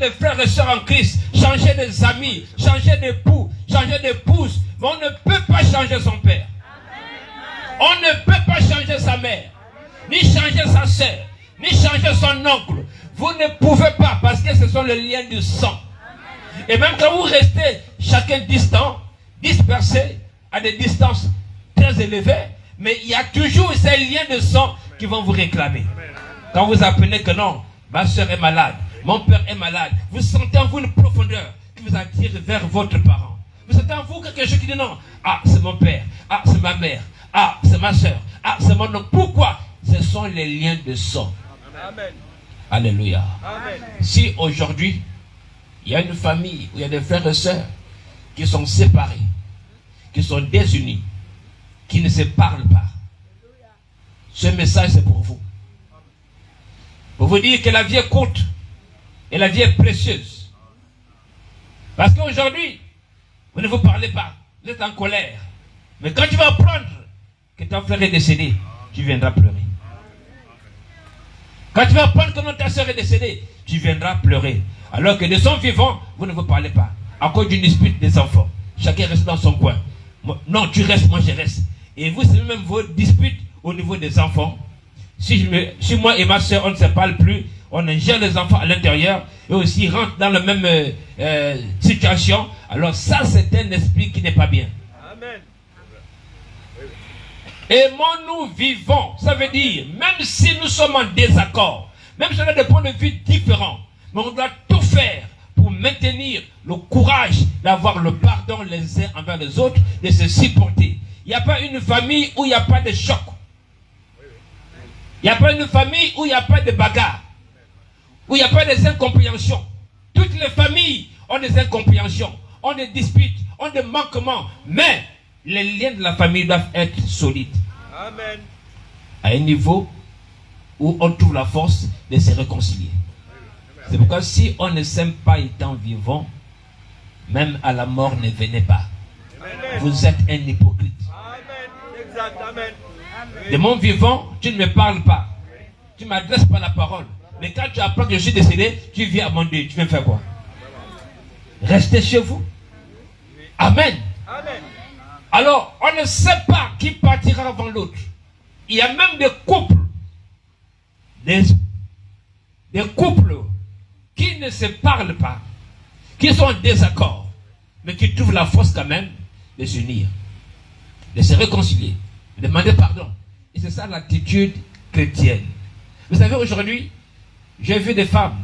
de frères et sœurs en Christ, changer des amis, changer d'époux, changer d'épouse. Mais on ne peut pas changer son père. On ne peut pas changer sa mère, ni changer sa sœur, ni changer son oncle. Vous ne pouvez pas parce que ce sont les liens du sang. Et même quand vous restez chacun distant, dispersé à des distances très élevées, mais il y a toujours ces liens de sang qui vont vous réclamer. Quand vous apprenez que non, ma soeur est malade, mon père est malade, vous sentez en vous une profondeur qui vous attire vers votre parent. Vous sentez en vous quelque chose qui dit non, ah c'est mon père, ah c'est ma mère, ah c'est ma soeur, ah c'est mon oncle. Pourquoi? Ce sont les liens de sang. Amen. Alléluia. Amen. Si aujourd'hui, il y a une famille où il y a des frères et sœurs qui sont séparés, qui sont désunis, qui ne se parlent pas, ce message c'est pour vous. Pour vous dire que la vie est courte et la vie est précieuse. Parce qu'aujourd'hui, vous ne vous parlez pas, vous êtes en colère. Mais quand tu vas apprendre que ton frère est décédé, tu viendras pleurer. Quand tu vas apprendre que ta soeur est décédée, tu viendras pleurer. Alors que de son vivant, vous ne vous parlez pas. À cause d'une dispute des enfants. Chacun reste dans son coin. Non, tu restes, moi je reste. Et vous, c'est même vos disputes au niveau des enfants. Si moi et ma soeur, on ne se parle plus, on gère les enfants à l'intérieur, et aussi rentre dans la même situation, alors ça, c'est un esprit qui n'est pas bien. Amen. Aimons-nous vivons. Ça veut dire, même si nous sommes en désaccord, même si on a des points de vue différents, mais on doit tout faire pour maintenir le courage d'avoir le pardon les uns envers les autres, de se supporter. Il n'y a pas une famille où il n'y a pas de choc. Il n'y a pas une famille où il n'y a pas de bagarre, où il n'y a pas des incompréhensions. Toutes les familles ont des incompréhensions, ont des disputes, ont des manquements, mais les liens de la famille doivent être solides. Amen. À un niveau où on trouve la force de se réconcilier. C'est pourquoi si on ne s'aime pas étant vivant, même à la mort ne venez pas. Amen. Vous êtes un hypocrite. Amen. Exact. Amen. De mon vivant, tu ne me parles pas. Tu ne m'adresses pas la parole. Mais quand tu apprends que je suis décédé, tu viens à mon Dieu. Tu viens faire quoi? Restez chez vous. Amen. Amen. Alors, on ne sait pas qui partira avant l'autre. Il y a même des couples. Des couples qui ne se parlent pas. Qui sont en désaccord. Mais qui trouvent la force quand même de s'unir. De se réconcilier. De demander pardon. Et c'est ça l'attitude chrétienne. Vous savez, aujourd'hui, j'ai vu des femmes